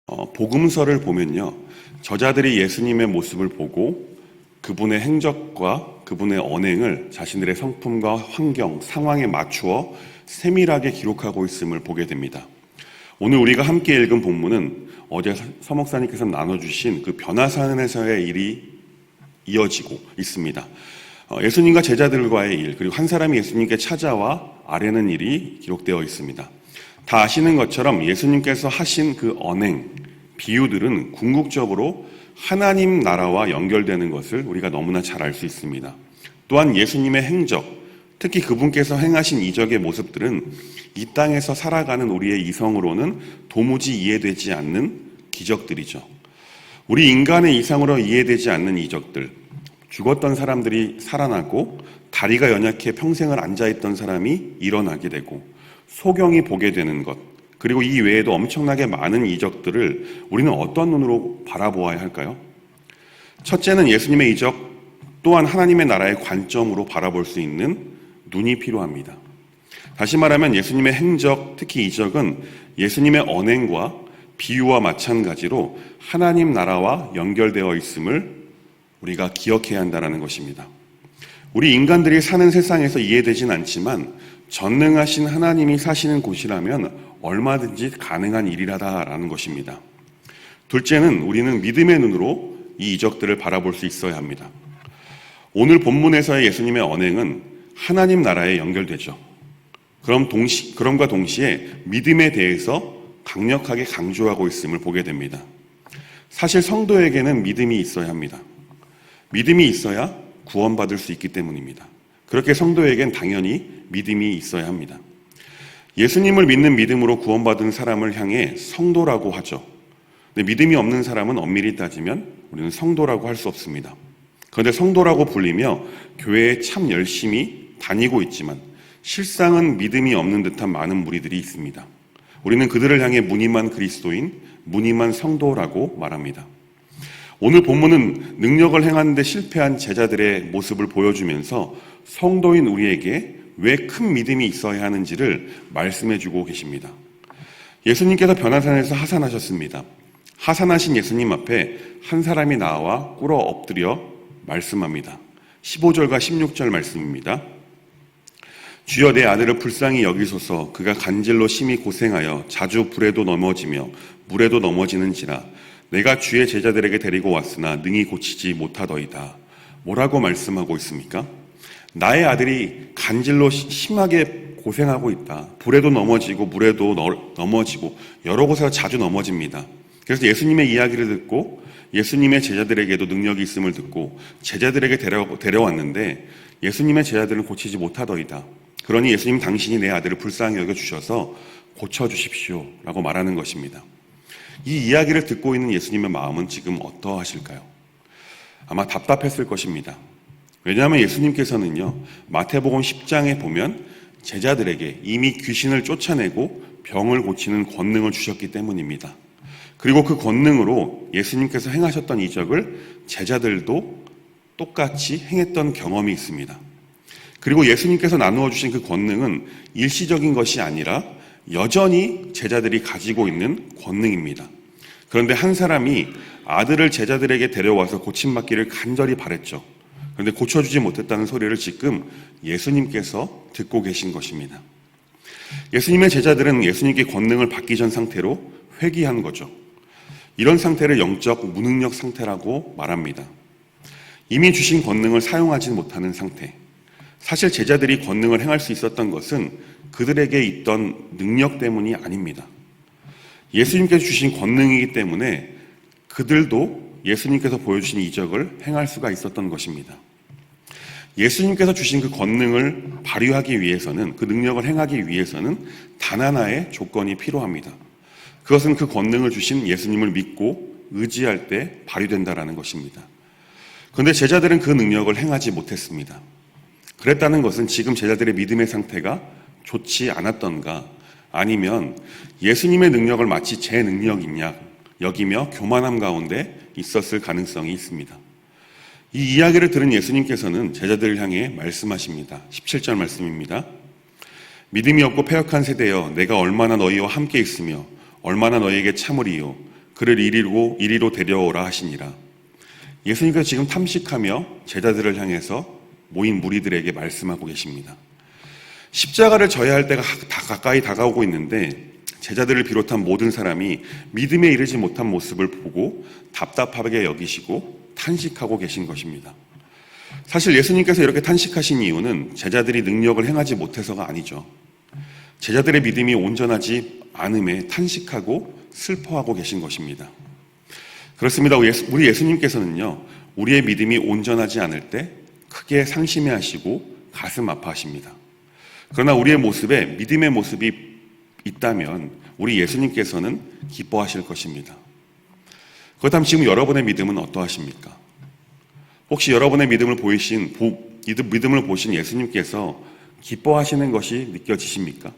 복음서를 보면요, 저자들이 예수님의 모습을 보고 그분의 행적과 그분의 언행을 자신들의 성품과 환경, 상황에 맞추어 세밀하게 기록하고 있음을 보게 됩니다. 오늘 우리가 함께 읽은 본문은 어제 서목사님께서 나눠주신 그 변화산에서의 일이 이어지고 있습니다. 예수님과 제자들과의 일, 그리고 한 사람이 예수님께 찾아와 아뢰는 일이 기록되어 있습니다. 다 아시는 것처럼 예수님께서 하신 그 언행, 비유들은 궁극적으로 하나님 나라와 연결되는 것을 우리가 너무나 잘 알 수 있습니다. 또한 예수님의 행적, 특히 그분께서 행하신 이적의 모습들은 이 땅에서 살아가는 우리의 이성으로는 도무지 이해되지 않는 기적들이죠. 우리 인간의 이상으로 이해되지 않는 이적들, 죽었던 사람들이 살아나고 다리가 연약해 평생을 앉아있던 사람이 일어나게 되고 소경이 보게 되는 것, 그리고 이 외에도 엄청나게 많은 이적들을 우리는 어떤 눈으로 바라보아야 할까요? 첫째는 예수님의 이적 또한 하나님의 나라의 관점으로 바라볼 수 있는 눈이 필요합니다. 다시 말하면 예수님의 행적, 특히 이적은 예수님의 언행과 비유와 마찬가지로 하나님 나라와 연결되어 있음을 우리가 기억해야 한다는 것입니다. 우리 인간들이 사는 세상에서 이해되진 않지만 전능하신 하나님이 사시는 곳이라면 얼마든지 가능한 일이라는 것입니다. 둘째는 우리는 믿음의 눈으로 이 이적들을 바라볼 수 있어야 합니다. 오늘 본문에서의 예수님의 언행은 하나님 나라에 연결되죠. 그럼과 동시에 믿음에 대해서 강력하게 강조하고 있음을 보게 됩니다. 사실 성도에게는 믿음이 있어야 합니다. 믿음이 있어야 구원받을 수 있기 때문입니다. 그렇게 성도에겐 당연히 믿음이 있어야 합니다. 예수님을 믿는 믿음으로 구원받은 사람을 향해 성도라고 하죠. 근데 믿음이 없는 사람은 엄밀히 따지면 우리는 성도라고 할 수 없습니다. 그런데 성도라고 불리며 교회에 참 열심히 다니고 있지만 실상은 믿음이 없는 듯한 많은 무리들이 있습니다. 우리는 그들을 향해 무늬만 그리스도인, 무늬만 성도라고 말합니다. 오늘 본문은 능력을 행하는데 실패한 제자들의 모습을 보여주면서 성도인 우리에게 왜 큰 믿음이 있어야 하는지를 말씀해주고 계십니다. 예수님께서 변화산에서 하산하셨습니다. 하산하신 예수님 앞에 한 사람이 나와 꿇어 엎드려 말씀합니다. 15절과 16절 말씀입니다. 주여, 내 아들을 불쌍히 여기소서. 그가 간질로 심히 고생하여 자주 불에도 넘어지며 물에도 넘어지는지라. 내가 주의 제자들에게 데리고 왔으나 능히 고치지 못하더이다. 뭐라고 말씀하고 있습니까? 나의 아들이 간질로 심하게 고생하고 있다. 불에도 넘어지고 물에도 넘어지고 여러 곳에서 자주 넘어집니다. 그래서 예수님의 이야기를 듣고 예수님의 제자들에게도 능력이 있음을 듣고 제자들에게 데려왔는데 예수님의 제자들은 고치지 못하더이다. 그러니 예수님, 당신이 내 아들을 불쌍히 여겨주셔서 고쳐주십시오 라고 말하는 것입니다. 이 이야기를 듣고 있는 예수님의 마음은 지금 어떠하실까요? 아마 답답했을 것입니다. 왜냐하면 예수님께서는요, 마태복음 10장에 보면 제자들에게 이미 귀신을 쫓아내고 병을 고치는 권능을 주셨기 때문입니다. 그리고 그 권능으로 예수님께서 행하셨던 이적을 제자들도 똑같이 행했던 경험이 있습니다. 그리고 예수님께서 나누어 주신 그 권능은 일시적인 것이 아니라 여전히 제자들이 가지고 있는 권능입니다. 그런데 한 사람이 아들을 제자들에게 데려와서 고침받기를 간절히 바랬죠. 그런데 고쳐주지 못했다는 소리를 지금 예수님께서 듣고 계신 것입니다. 예수님의 제자들은 예수님께 권능을 받기 전 상태로 회귀한 거죠. 이런 상태를 영적 무능력 상태라고 말합니다. 이미 주신 권능을 사용하지 못하는 상태. 사실 제자들이 권능을 행할 수 있었던 것은 그들에게 있던 능력 때문이 아닙니다. 예수님께서 주신 권능이기 때문에 그들도 예수님께서 보여주신 이적을 행할 수가 있었던 것입니다. 예수님께서 주신 그 권능을 발휘하기 위해서는, 그 능력을 행하기 위해서는 단 하나의 조건이 필요합니다. 그것은 그 권능을 주신 예수님을 믿고 의지할 때 발휘된다는 것입니다. 그런데 제자들은 그 능력을 행하지 못했습니다. 그랬다는 것은 지금 제자들의 믿음의 상태가 좋지 않았던가, 아니면 예수님의 능력을 마치 제 능력이냐 여기며 교만함 가운데 있었을 가능성이 있습니다. 이 이야기를 들은 예수님께서는 제자들을 향해 말씀하십니다. 17절 말씀입니다. 믿음이 없고 패역한 세대여, 내가 얼마나 너희와 함께 있으며 얼마나 너희에게 참으리요. 그를 이리로 데려오라 하시니라. 예수님께서 지금 탐식하며 제자들을 향해서 모인 무리들에게 말씀하고 계십니다. 십자가를 져야 할 때가 가까이 다가오고 있는데 제자들을 비롯한 모든 사람이 믿음에 이르지 못한 모습을 보고 답답하게 여기시고 탄식하고 계신 것입니다. 사실 예수님께서 이렇게 탄식하신 이유는 제자들이 능력을 행하지 못해서가 아니죠. 제자들의 믿음이 온전하지 않음에 탄식하고 슬퍼하고 계신 것입니다. 그렇습니다. 우리 예수님께서는요, 우리의 믿음이 온전하지 않을 때 크게 상심해하시고 가슴 아파하십니다. 그러나 우리의 모습에 믿음의 모습이 있다면 우리 예수님께서는 기뻐하실 것입니다. 그렇다면 지금 여러분의 믿음은 어떠하십니까? 혹시 여러분의 믿음을 보신 예수님께서 기뻐하시는 것이 느껴지십니까?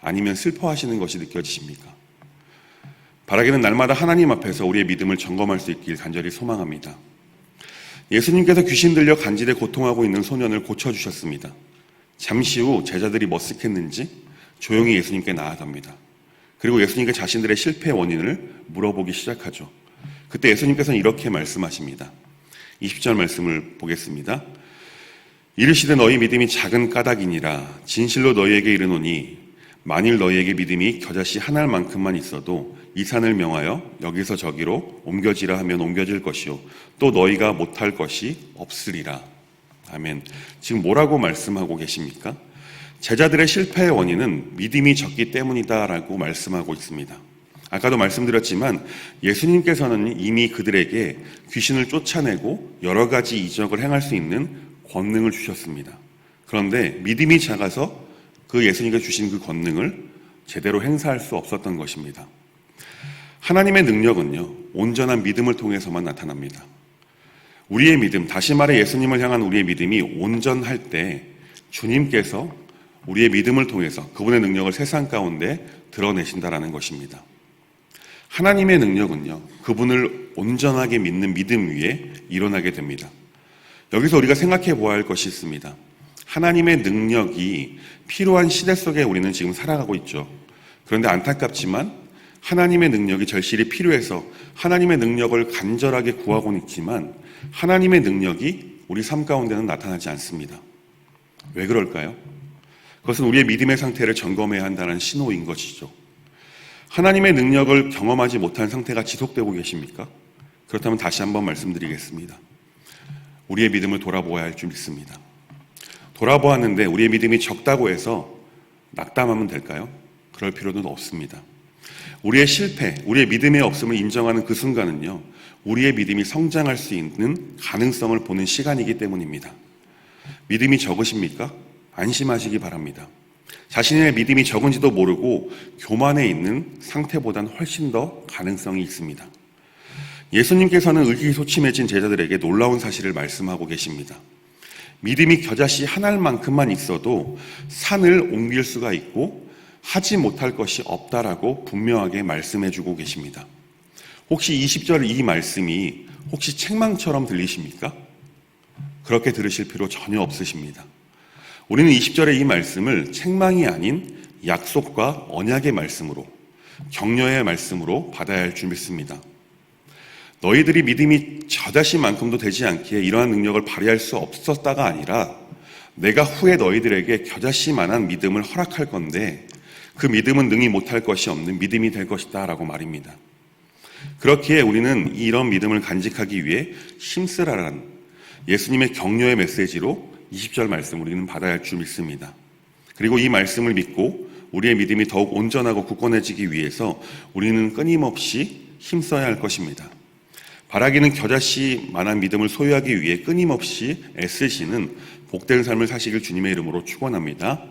아니면 슬퍼하시는 것이 느껴지십니까? 바라기는 날마다 하나님 앞에서 우리의 믿음을 점검할 수 있길 간절히 소망합니다. 예수님께서 귀신 들려 간질에 고통하고 있는 소년을 고쳐주셨습니다. 잠시 후 제자들이 머쓱했는지 조용히 예수님께 나아갑니다. 그리고 예수님께 자신들의 실패의 원인을 물어보기 시작하죠. 그때 예수님께서는 이렇게 말씀하십니다. 20절 말씀을 보겠습니다. 이르시되 너희 믿음이 작은 까닭이니라. 진실로 너희에게 이르노니 만일 너희에게 믿음이 겨자씨 한 알만큼만 있어도 이 산을 명하여 여기서 저기로 옮겨지라 하면 옮겨질 것이요 또 너희가 못할 것이 없으리라. 아멘. 지금 뭐라고 말씀하고 계십니까? 제자들의 실패의 원인은 믿음이 적기 때문이다라고 말씀하고 있습니다. 아까도 말씀드렸지만 예수님께서는 이미 그들에게 귀신을 쫓아내고 여러 가지 이적을 행할 수 있는 권능을 주셨습니다. 그런데 믿음이 작아서 그 예수님께 주신 그 권능을 제대로 행사할 수 없었던 것입니다. 하나님의 능력은요, 온전한 믿음을 통해서만 나타납니다. 우리의 믿음, 다시 말해 예수님을 향한 우리의 믿음이 온전할 때 주님께서 우리의 믿음을 통해서 그분의 능력을 세상 가운데 드러내신다라는 것입니다. 하나님의 능력은요, 그분을 온전하게 믿는 믿음 위에 일어나게 됩니다. 여기서 우리가 생각해 보아야 할 것이 있습니다. 하나님의 능력이 필요한 시대 속에 우리는 지금 살아가고 있죠. 그런데 안타깝지만 하나님의 능력이 절실히 필요해서 하나님의 능력을 간절하게 구하고는 있지만 하나님의 능력이 우리 삶 가운데는 나타나지 않습니다. 왜 그럴까요? 그것은 우리의 믿음의 상태를 점검해야 한다는 신호인 것이죠. 하나님의 능력을 경험하지 못한 상태가 지속되고 계십니까? 그렇다면 다시 한번 말씀드리겠습니다. 우리의 믿음을 돌아보아야 할 줄 믿습니다. 돌아보았는데 우리의 믿음이 적다고 해서 낙담하면 될까요? 그럴 필요는 없습니다. 우리의 실패, 우리의 믿음의 없음을 인정하는 그 순간은요, 우리의 믿음이 성장할 수 있는 가능성을 보는 시간이기 때문입니다. 믿음이 적으십니까? 안심하시기 바랍니다. 자신의 믿음이 적은지도 모르고 교만해 있는 상태보다는 훨씬 더 가능성이 있습니다. 예수님께서는 의기소침해진 제자들에게 놀라운 사실을 말씀하고 계십니다. 믿음이 겨자씨 한 알만큼만 있어도 산을 옮길 수가 있고 하지 못할 것이 없다라고 분명하게 말씀해주고 계십니다. 혹시 20절 이 말씀이 혹시 책망처럼 들리십니까? 그렇게 들으실 필요 전혀 없으십니다. 우리는 20절의 이 말씀을 책망이 아닌 약속과 언약의 말씀으로, 격려의 말씀으로 받아야 할 줄 믿습니다. 너희들이 믿음이 겨자씨만큼도 되지 않기에 이러한 능력을 발휘할 수 없었다가 아니라 내가 후에 너희들에게 겨자씨만한 믿음을 허락할 건데 그 믿음은 능히 못할 것이 없는 믿음이 될 것이다 라고 말입니다. 그렇기에 우리는 이런 믿음을 간직하기 위해 힘쓰라라는 예수님의 격려의 메시지로 20절 말씀 우리는 받아야 할 줄 믿습니다. 그리고 이 말씀을 믿고 우리의 믿음이 더욱 온전하고 굳건해지기 위해서 우리는 끊임없이 힘써야 할 것입니다. 바라기는 겨자씨만한 믿음을 소유하기 위해 끊임없이 애쓰시는 복된 삶을 사시길 주님의 이름으로 축원합니다.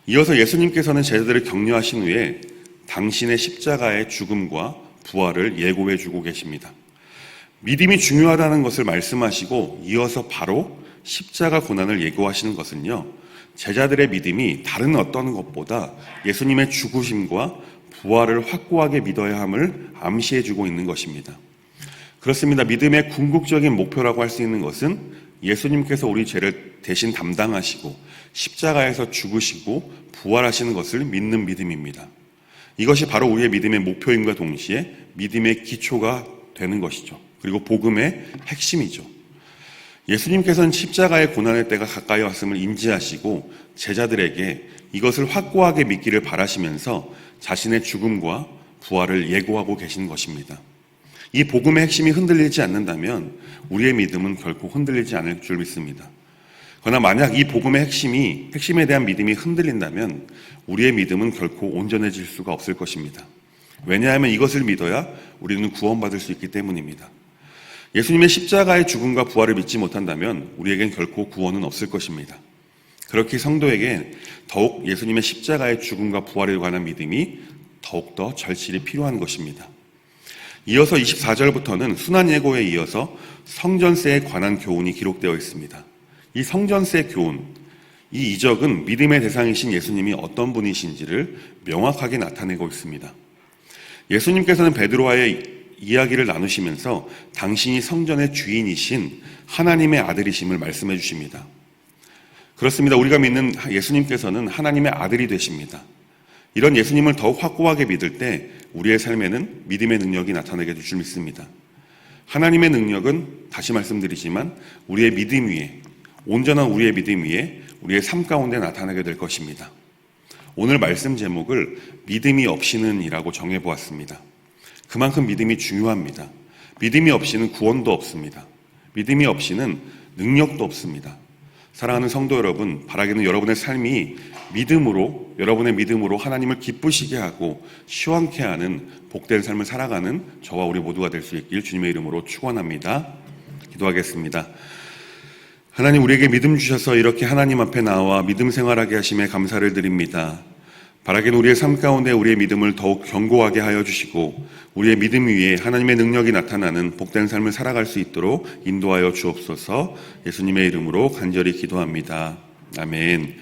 이어서 예수님께서는 제자들을 격려하신 후에 당신의 십자가의 죽음과 부활을 예고해 주고 계십니다. 믿음이 중요하다는 것을 말씀하시고 이어서 바로 십자가 고난을 예고하시는 것은요, 제자들의 믿음이 다른 어떤 것보다 예수님의 죽으심과 부활을 확고하게 믿어야 함을 암시해 주고 있는 것입니다. 그렇습니다. 믿음의 궁극적인 목표라고 할 수 있는 것은 예수님께서 우리 죄를 대신 담당하시고 십자가에서 죽으시고 부활하시는 것을 믿는 믿음입니다. 이것이 바로 우리의 믿음의 목표임과 동시에 믿음의 기초가 되는 것이죠. 그리고 복음의 핵심이죠. 예수님께서는 십자가의 고난의 때가 가까이 왔음을 인지하시고 제자들에게 이것을 확고하게 믿기를 바라시면서 자신의 죽음과 부활을 예고하고 계신 것입니다. 이 복음의 핵심이 흔들리지 않는다면 우리의 믿음은 결코 흔들리지 않을 줄 믿습니다. 그러나 만약 이 복음의 핵심에 대한 믿음이 흔들린다면 우리의 믿음은 결코 온전해질 수가 없을 것입니다. 왜냐하면 이것을 믿어야 우리는 구원받을 수 있기 때문입니다. 예수님의 십자가의 죽음과 부활을 믿지 못한다면 우리에겐 결코 구원은 없을 것입니다. 그렇게 성도에게 더욱 예수님의 십자가의 죽음과 부활에 관한 믿음이 더욱더 절실히 필요한 것입니다. 이어서 24절부터는 순환예고에 이어서 성전세에 관한 교훈이 기록되어 있습니다. 이 성전세 교훈, 이 이적은 믿음의 대상이신 예수님이 어떤 분이신지를 명확하게 나타내고 있습니다. 예수님께서는 베드로와의 이야기를 나누시면서 당신이 성전의 주인이신 하나님의 아들이심을 말씀해 주십니다. 그렇습니다. 우리가 믿는 예수님께서는 하나님의 아들이 되십니다. 이런 예수님을 더욱 확고하게 믿을 때 우리의 삶에는 믿음의 능력이 나타나게 될 줄 믿습니다. 하나님의 능력은 다시 말씀드리지만 우리의 믿음 위에, 온전한 우리의 믿음 위에 우리의 삶 가운데 나타나게 될 것입니다. 오늘 말씀 제목을 믿음이 없이는 이라고 정해보았습니다. 그만큼 믿음이 중요합니다. 믿음이 없이는 구원도 없습니다. 믿음이 없이는 능력도 없습니다. 사랑하는 성도 여러분, 바라기는 여러분의 삶이 여러분의 믿음으로 하나님을 기쁘시게 하고 시원케 하는 복된 삶을 살아가는 저와 우리 모두가 될 수 있길 주님의 이름으로 축원합니다. 기도하겠습니다. 하나님, 우리에게 믿음 주셔서 이렇게 하나님 앞에 나와 믿음 생활하게 하심에 감사를 드립니다. 바라기는 우리의 삶 가운데 우리의 믿음을 더욱 견고하게 하여 주시고 우리의 믿음 위에 하나님의 능력이 나타나는 복된 삶을 살아갈 수 있도록 인도하여 주옵소서. 예수님의 이름으로 간절히 기도합니다. 아멘.